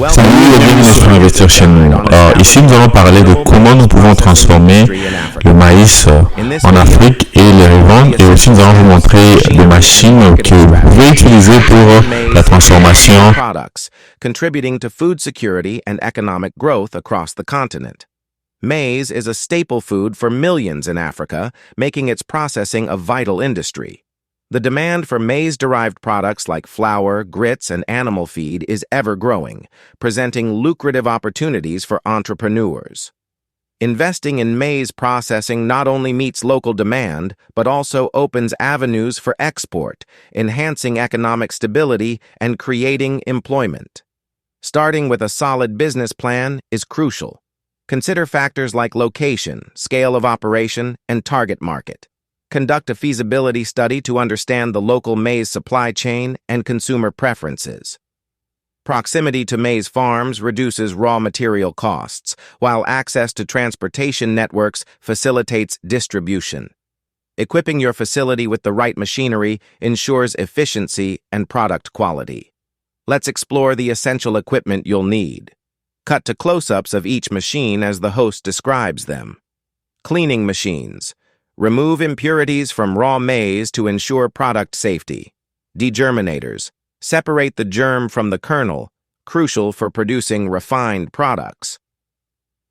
Salut et bienvenue sur Investir chez nous. Ici, nous allons parler de comment nous pouvons transformer le maïs en Afrique et les revendre. Et aussi, nous allons vous montrer des machines que vous pouvez utiliser pour la transformation. Contributing to food security and economic growth across the continent. Maize is a staple food for millions in Africa, making its processing a vital industry. The demand for maize-derived products like flour, grits, and animal feed is ever-growing, presenting lucrative opportunities for entrepreneurs. Investing in maize processing not only meets local demand, but also opens avenues for export, enhancing economic stability and creating employment. Starting with a solid business plan is crucial. Consider factors like location, scale of operation, and target market. Conduct a feasibility study to understand the local maize supply chain and consumer preferences. Proximity to maize farms reduces raw material costs, while access to transportation networks facilitates distribution. Equipping your facility with the right machinery ensures efficiency and product quality. Let's explore the essential equipment you'll need. Cut to close-ups of each machine as the host describes them. Cleaning machines. Remove impurities from raw maize to ensure product safety. Degerminators. Separate the germ from the kernel, crucial for producing refined products.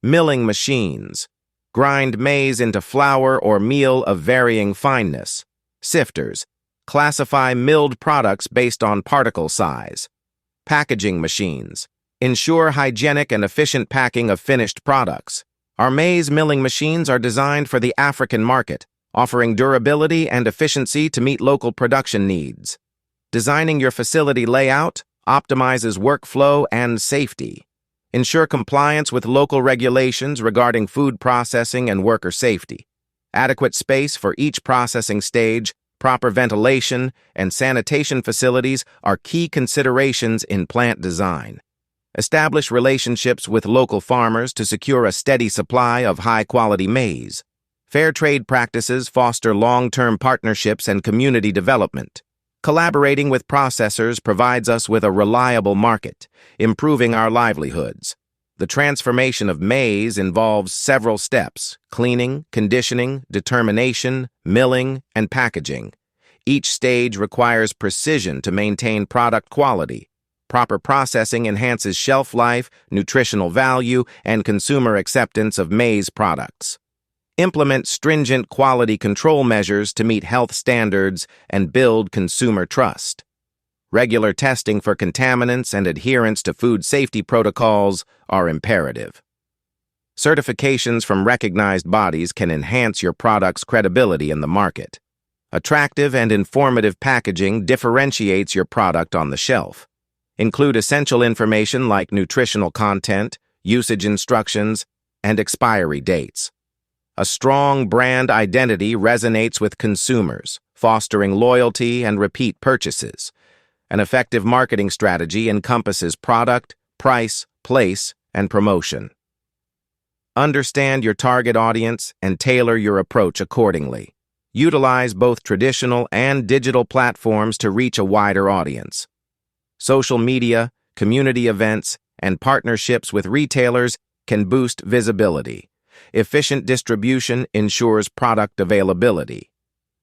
Milling machines. Grind maize into flour or meal of varying fineness. Sifters. Classify milled products based on particle size. Packaging machines. Ensure hygienic and efficient packing of finished products. Our maize milling machines are designed for the African market, offering durability and efficiency to meet local production needs. Designing your facility layout optimizes workflow and safety. Ensure compliance with local regulations regarding food processing and worker safety. Adequate space for each processing stage, proper ventilation, and sanitation facilities are key considerations in plant design. Establish relationships with local farmers to secure a steady supply of high-quality maize. Fair trade practices foster long-term partnerships and community development. Collaborating with processors provides us with a reliable market, improving our livelihoods. The transformation of maize involves several steps: cleaning, conditioning, determination, milling, and packaging. Each stage requires precision to maintain product quality. Proper processing enhances shelf life, nutritional value, and consumer acceptance of maize products. Implement stringent quality control measures to meet health standards and build consumer trust. Regular testing for contaminants and adherence to food safety protocols are imperative. Certifications from recognized bodies can enhance your product's credibility in the market. Attractive and informative packaging differentiates your product on the shelf. Include essential information like nutritional content, usage instructions, and expiry dates. A strong brand identity resonates with consumers, fostering loyalty and repeat purchases. An effective marketing strategy encompasses product, price, place, and promotion. Understand your target audience and tailor your approach accordingly. Utilize both traditional and digital platforms to reach a wider audience. Social media, community events, and partnerships with retailers can boost visibility. Efficient distribution ensures product availability.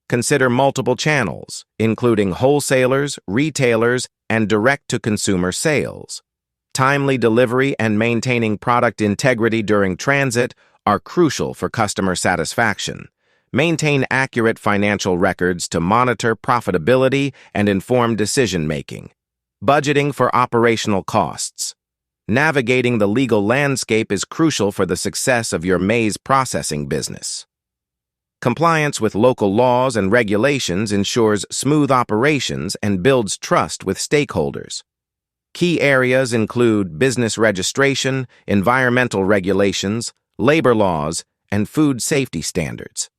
Consider multiple channels, including wholesalers, retailers, and direct-to-consumer sales. Timely delivery and maintaining product integrity during transit are crucial for customer satisfaction. Maintain accurate financial records to monitor profitability and inform decision-making. Budgeting for operational costs. Navigating the legal landscape is crucial for the success of your maize processing business. Compliance with local laws and regulations ensures smooth operations and builds trust with stakeholders. Key areas include business registration, environmental regulations, labor laws, and food safety standards.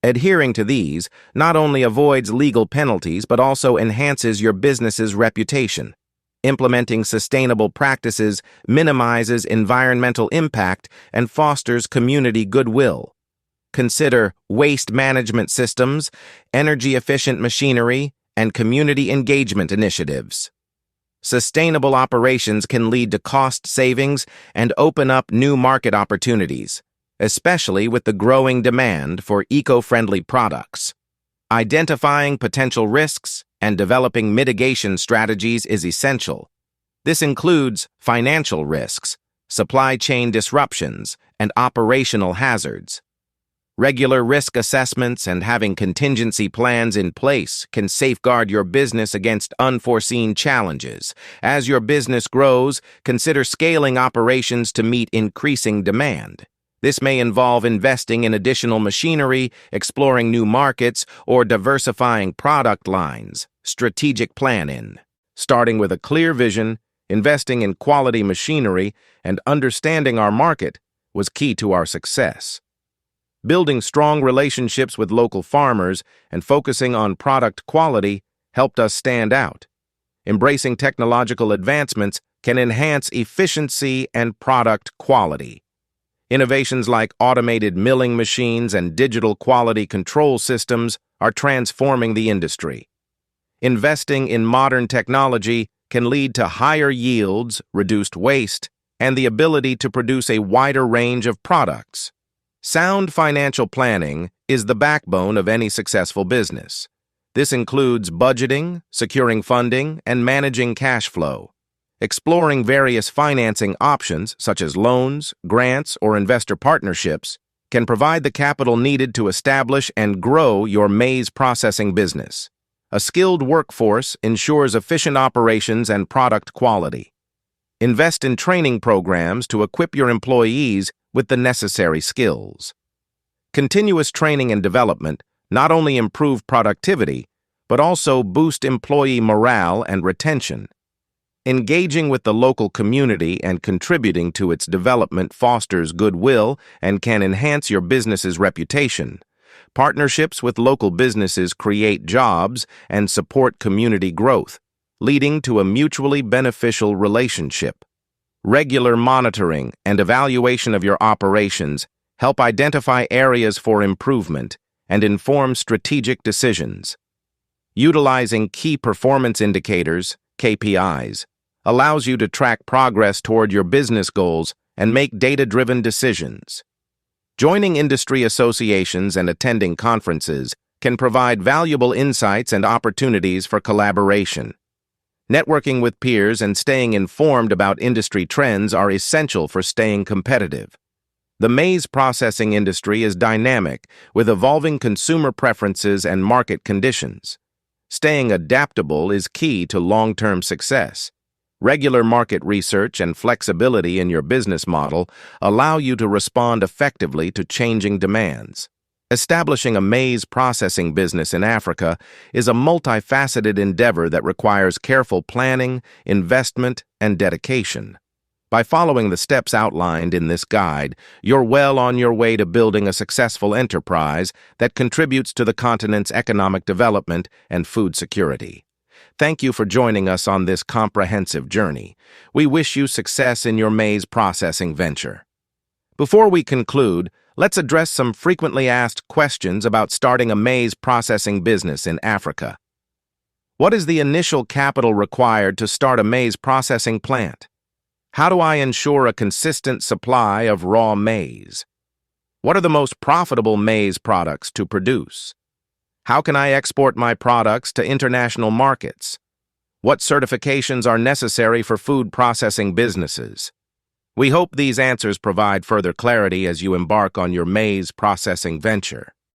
Adhering to these not only avoids legal penalties but also enhances your business's reputation. Implementing sustainable practices minimizes environmental impact and fosters community goodwill. Consider waste management systems, energy-efficient machinery, and community engagement initiatives. Sustainable operations can lead to cost savings and open up new market opportunities, especially with the growing demand for eco-friendly products. Identifying potential risks and developing mitigation strategies is essential. This includes financial risks, supply chain disruptions, and operational hazards. Regular risk assessments and having contingency plans in place can safeguard your business against unforeseen challenges. As your business grows, consider scaling operations to meet increasing demand. This may involve investing in additional machinery, exploring new markets, or diversifying product lines. Strategic planning. Starting with a clear vision, investing in quality machinery, and understanding our market was key to our success. Building strong relationships with local farmers and focusing on product quality helped us stand out. Embracing technological advancements can enhance efficiency and product quality. Innovations like automated milling machines and digital quality control systems are transforming the industry. Investing in modern technology can lead to higher yields, reduced waste, and the ability to produce a wider range of products. Sound financial planning is the backbone of any successful business. This includes budgeting, securing funding, and managing cash flow. Exploring various financing options, such as loans, grants, or investor partnerships, can provide the capital needed to establish and grow your maize processing business. A skilled workforce ensures efficient operations and product quality. Invest in training programs to equip your employees with the necessary skills. Continuous training and development not only improve productivity, but also boost employee morale and retention. Engaging with the local community and contributing to its development fosters goodwill and can enhance your business's reputation. Partnerships with local businesses create jobs and support community growth, leading to a mutually beneficial relationship. Regular monitoring and evaluation of your operations help identify areas for improvement and inform strategic decisions. Utilizing key performance indicators, KPIs, allows you to track progress toward your business goals and make data-driven decisions. Joining industry associations and attending conferences can provide valuable insights and opportunities for collaboration. Networking with peers and staying informed about industry trends are essential for staying competitive. The maize processing industry is dynamic, with evolving consumer preferences and market conditions. Staying adaptable is key to long-term success. Regular market research and flexibility in your business model allow you to respond effectively to changing demands. Establishing a maize processing business in Africa is a multifaceted endeavor that requires careful planning, investment, and dedication. By following the steps outlined in this guide, you're well on your way to building a successful enterprise that contributes to the continent's economic development and food security. Thank you for joining us on this comprehensive journey. We wish you success in your maize processing venture. Before we conclude, let's address some frequently asked questions about starting a maize processing business in Africa. What is the initial capital required to start a maize processing plant? How do I ensure a consistent supply of raw maize? What are the most profitable maize products to produce? How can I export my products to international markets? What certifications are necessary for food processing businesses? We hope these answers provide further clarity as you embark on your maize processing venture.